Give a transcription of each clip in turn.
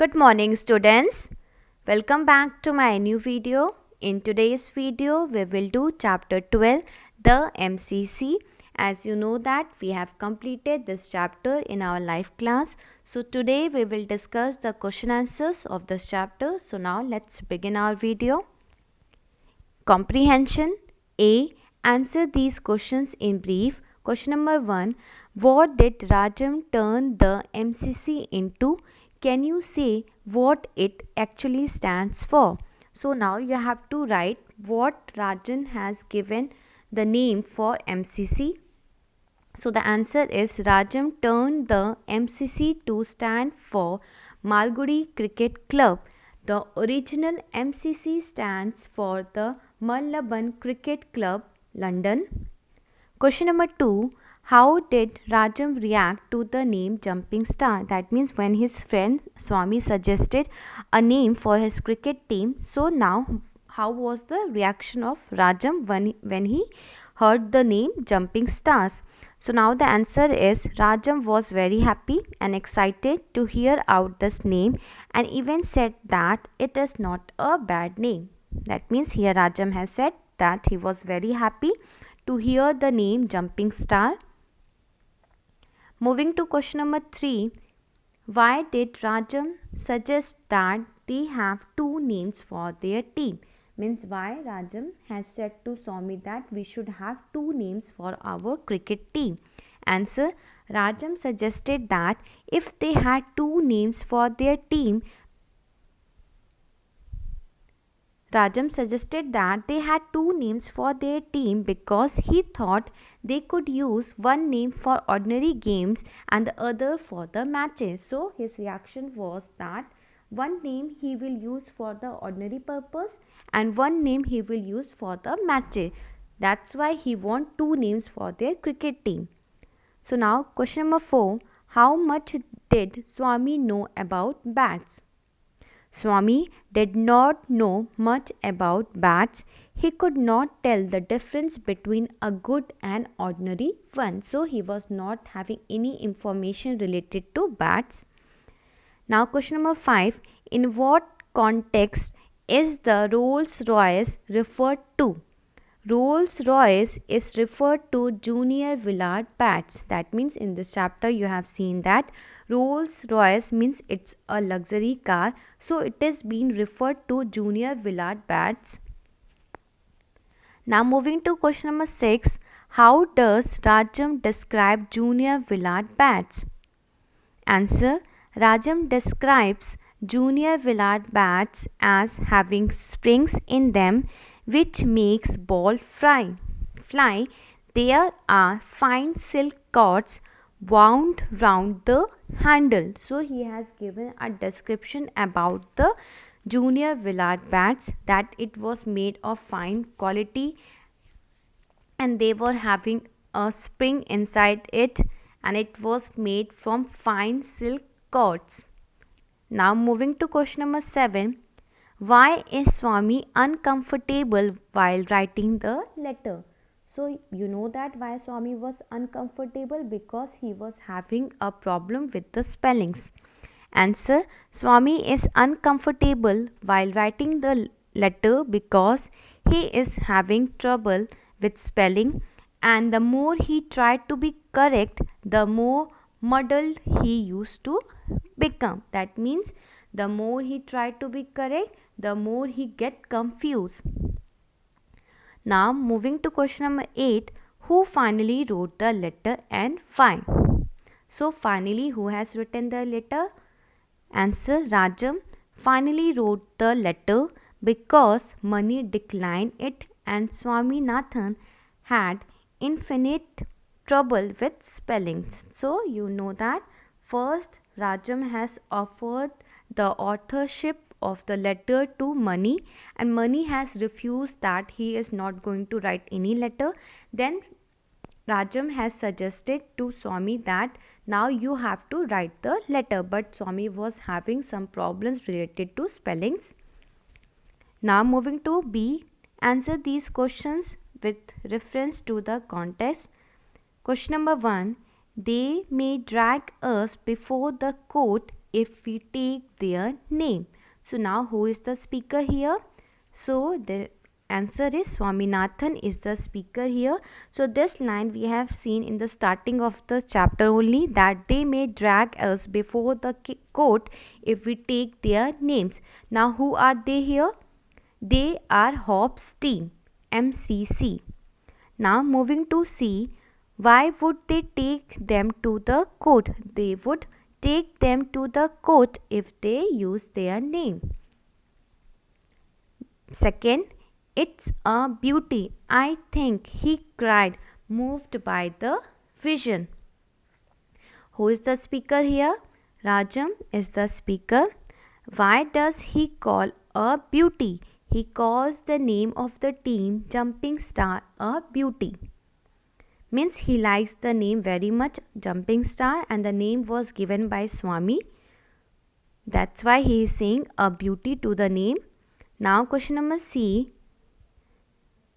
Good morning students. Welcome back to my new video. In today's video we will do chapter 12, the MCC. As you know that we have completed this chapter in our live class. So today we will discuss the question answers of this chapter. So now let's begin our video. Comprehension. A. Answer these questions in brief. Question number 1. What did Rajam turn the MCC into? Can you say what it actually stands for? So now you have to write what Rajan has given the name for MCC. So the answer is Rajam turned the MCC to stand for Malgudi Cricket Club. The original MCC stands for the Mallaban Cricket Club, London. Question number 2. How did Rajam react to the name Jumping Star? That means when his friend Swami suggested a name for his cricket team. So now how was the reaction of Rajam when he heard the name Jumping Stars? So now the answer is Rajam was very happy and excited to hear out this name and even said that it is not a bad name. That means here Rajam has said that he was very happy to hear the name Jumping Star. Moving to question number 3. Why did Rajam suggest that they have two names for their team? Means why Rajam has said to Swami that we should have two names for our cricket team. Answer. Rajam suggested that if they had two names for their team, Rajam suggested that they had two names for their team because he thought they could use one name for ordinary games and the other for the matches. So his reaction was that one name he will use for the ordinary purpose and one name he will use for the matches. That's why he want two names for their cricket team. So now question number 4. How much did Swami know about bats? Swami did not know much about bats. He could not tell the difference between a good and ordinary one. So he was not having any information related to bats. Now question number 5. In what context is the Rolls Royce referred to? Rolls Royce is referred to Junior Willard bats. That means in this chapter you have seen that Rolls Royce means it's a luxury car. So it is being referred to Junior Willard bats. Now moving to question number 6. How does Rajam describe Junior Willard bats? Answer. Rajam describes Junior Willard bats as having springs in them which makes ball fly. There are fine silk cords wound round the handle. So he has given a description about the Junior Willard bats that it was made of fine quality and they were having a spring inside it and it was made from fine silk cords. Now moving to question number 7. Why is Swami uncomfortable while writing the letter? So you know that why Swami was uncomfortable, because he was having a problem with the spellings. Answer. Swami is uncomfortable while writing the letter because he is having trouble with spelling, and the more he tried to be correct, the more muddled he used to become. That means the more he tried to be correct, the more he get confused. Now moving to question number 8. Who finally wrote the letter and why? So finally who has written the letter? Answer. Rajam finally wrote the letter because Mani declined it and Swaminathan had infinite trouble with spellings. So you know that first Rajam has offered the authorship of the letter to Mani and Mani has refused that he is not going to write any letter. Then Rajam has suggested to Swami that now you have to write the letter, but Swami was having some problems related to spellings. Now moving to B. Answer these questions with reference to the context. Question number 1. They may drag us before the court if we take their name. So now who is the speaker here? So the answer is Swaminathan is the speaker here. So this line we have seen in the starting of the chapter only, that they may drag us before the court if we take their names. Now who are they here? They are Hobbes' team, MCC. Now moving to C, why would they take them to the court? They would take them to the court if they use their name. Second, it's a beauty. I think he cried, moved by the vision. Who is the speaker here? Rajam is the speaker. Why does he call a beauty? He calls the name of the team Jumping Star a beauty. Means he likes the name very much, Jumping Star, and the name was given by Swami. That's why he is saying a beauty to the name. Now question number C.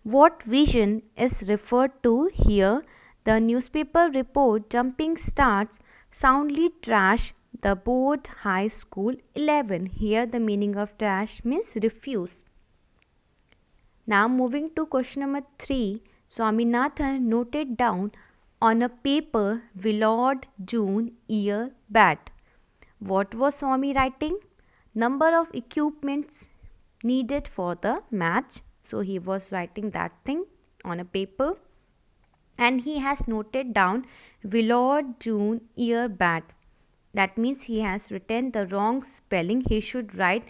What vision is referred to here? The newspaper report Jumping Stars soundly trash the board high school 11. Here the meaning of trash means refuse. Now moving to question number 3. Swaminathan noted down on a paper Willard June year bat. What was Swami writing? Number of equipments needed for the match. So he was writing that thing on a paper, and he has noted down Willard June year bat. That means he has written the wrong spelling. He should write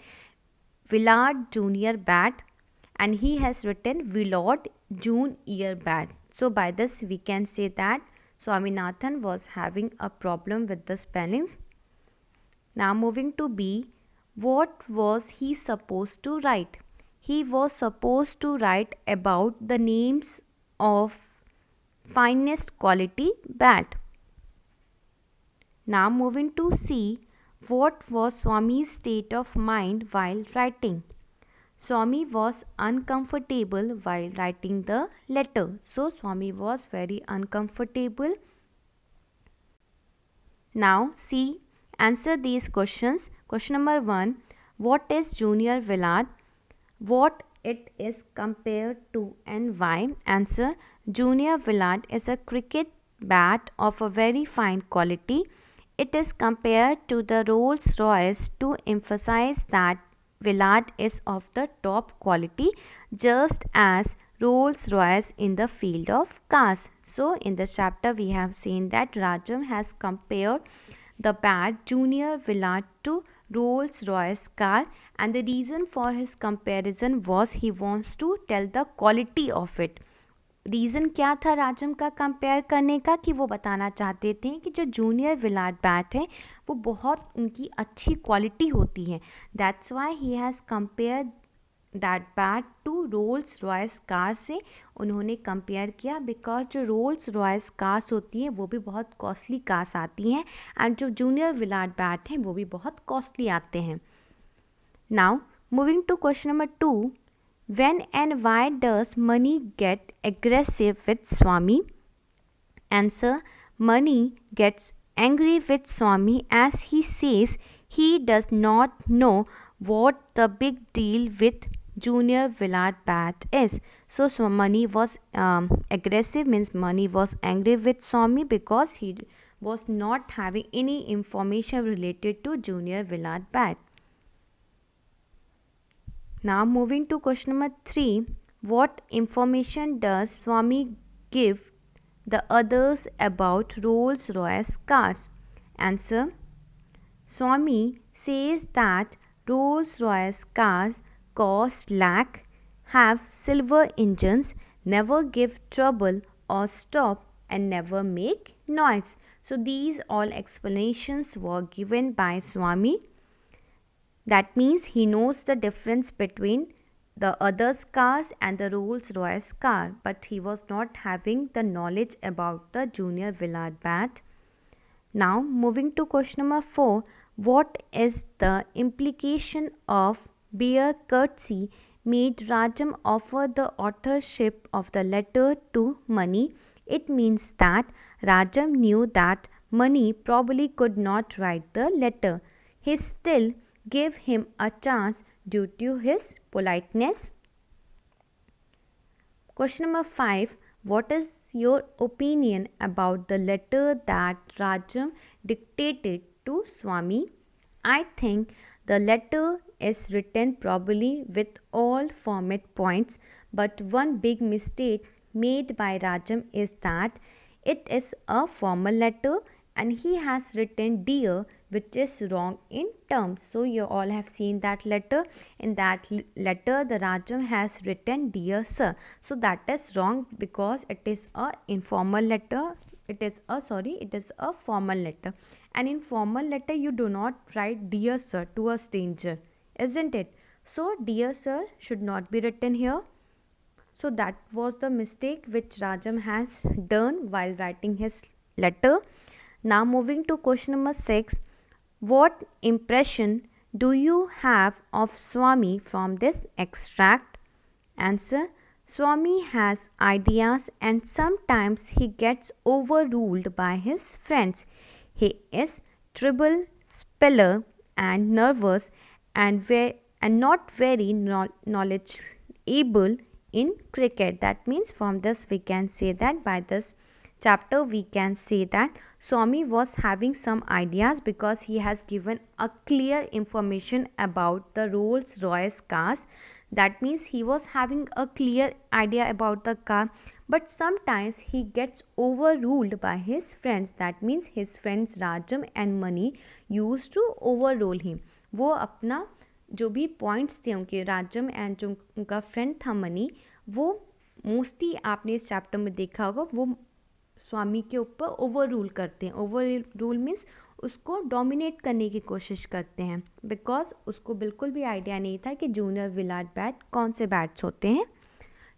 Willard Junior bat, and he has written Willard June year bat. So by this we can say that Swaminathan was having a problem with the spellings. Now moving to B, what was he supposed to write? He was supposed to write about the names of finest quality bat. Now moving to C, what was Swami's state of mind while writing? Swami was uncomfortable while writing the letter. So Swami was very uncomfortable. Now C, answer these questions. Question number 1, what is Junior Willard? What it is compared to and why? Answer, Junior Willard is a cricket bat of a very fine quality. It is compared to the Rolls Royce to emphasize that Willard is of the top quality, just as Rolls Royce in the field of cars. So in this chapter we have seen that Rajam has compared the bat Junior Willard to Rolls Royce car, and the reason for his comparison was he wants to tell the quality of it. Reason क्या था राजम का compare करने का, कि वो बताना चाहते थे कि जो जूनियर विलार्ड बैट है वो बहुत उनकी अच्छी क्वालिटी होती है. That's why he has compare that bat to Rolls Royce car से उन्होंने कंपेयर किया, बिकॉज जो रोल्स रॉयस कार्स होती हैं वो भी बहुत कॉस्टली कार्स आती हैं, एंड जो जूनियर विलार्ड बैट हैं वो भी बहुत कॉस्टली आते हैं. Now moving to question number 2, when and why does money get aggressive with Swami? Answer, money gets angry with Swami as he says he does not know what the big deal with Junior Willard bat is. So money was aggressive, means money was angry with Swami because he was not having any information related to Junior Willard bat. Now moving to question number 3, what information does Swami give the others about Rolls Royce cars? Answer, Swami says that Rolls Royce cars cost lakh, have silver engines, never give trouble or stop, and never make noise. So these all explanations were given by Swami. That means he knows the difference between the others cars and the Rolls Royce car, but he was not having the knowledge about the Junior Willard bat. Now moving to question number 4, what is the implication of bare courtesy made Rajam offer the authorship of the letter to Mani? It means that Rajam knew that Mani probably could not write the letter. he still gave him a chance due to his politeness. Question number 5. What is your opinion about the letter that Rajam dictated to Swami? I think the letter is written probably with all format points, but one big mistake made by Rajam is that it is a formal letter and he has written dear, which is wrong in terms. So you all have seen that letter. In that letter the Rajam has written dear sir. So that is wrong because it is a informal letter. It is a formal letter. And in formal letter you do not write dear sir to a stranger, isn't it? So dear sir should not be written here. So that was the mistake which Rajam has done while writing his letter. Now moving to question number 6. What impression do you have of Swami from this extract? Answer. Swami has ideas and sometimes he gets overruled by his friends. He is triple speller and nervous and not very knowledgeable in cricket. That means from this we can say that by this chapter we can say that Swami was having some ideas because he has given a clear information about the Rolls Royce cars. That means he was having a clear idea about the car, but sometimes he gets overruled by his friends. That means his friends Rajam and Mani used to overrule him. वो अपना जो भी points थे उनके राजम and जो उनका friend था money, वो मोस्टली आपने इस चैप्टर में देखा होगा वो स्वामी के ऊपर ओवर रूल करते हैं. ओवर रूल मीन्स उसको डोमिनेट करने की कोशिश करते हैं बिकॉज उसको बिल्कुल भी आइडिया नहीं था कि जूनियर विलाट बैट कौन से बैट्स होते हैं.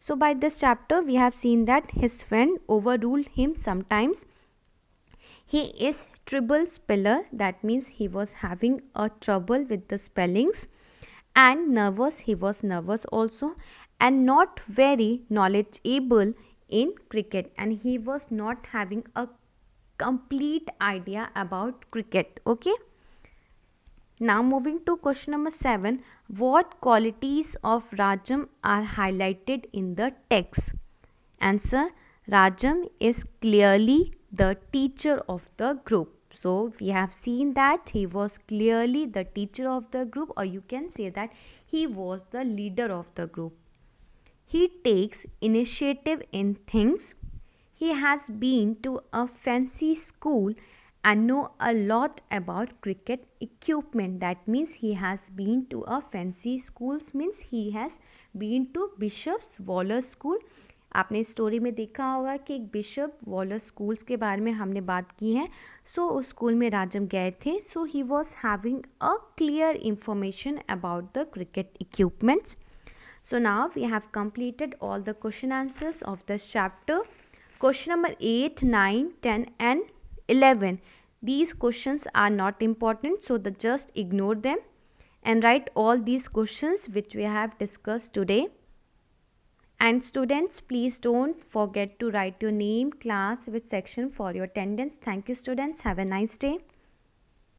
So by this chapter we have seen that his friend overrule him sometimes. He is triple speller, that means he was having a trouble with the spellings, and nervous, he was nervous also, and not very knowledgeable in cricket, and he was not having a complete idea about cricket. Okay, now moving to question number 7. What qualities of Rajam are highlighted in the text? Answer. Rajam is clearly the teacher of the group. So we have seen that he was clearly the teacher of the group, or you can say that he was the leader of the group. He takes initiative in things. He has been to a fancy school and know a lot about cricket equipment. That means he has been to a fancy schools means he has been to Bishop's Waller School. आपने story में देखा होगा कि एक bishop Waller schools के बारे में हमने बात की है. सो उस स्कूल में राजम गए थे. So he was having a clear information about the cricket equipments. So now we have completed all the question answers of this chapter. Question number 8, 9, 10 and 11. These questions are not important, so just ignore them and write all these questions which we have discussed today. And students, please don't forget to write your name, class, which section for your attendance. Thank you students. Have a nice day.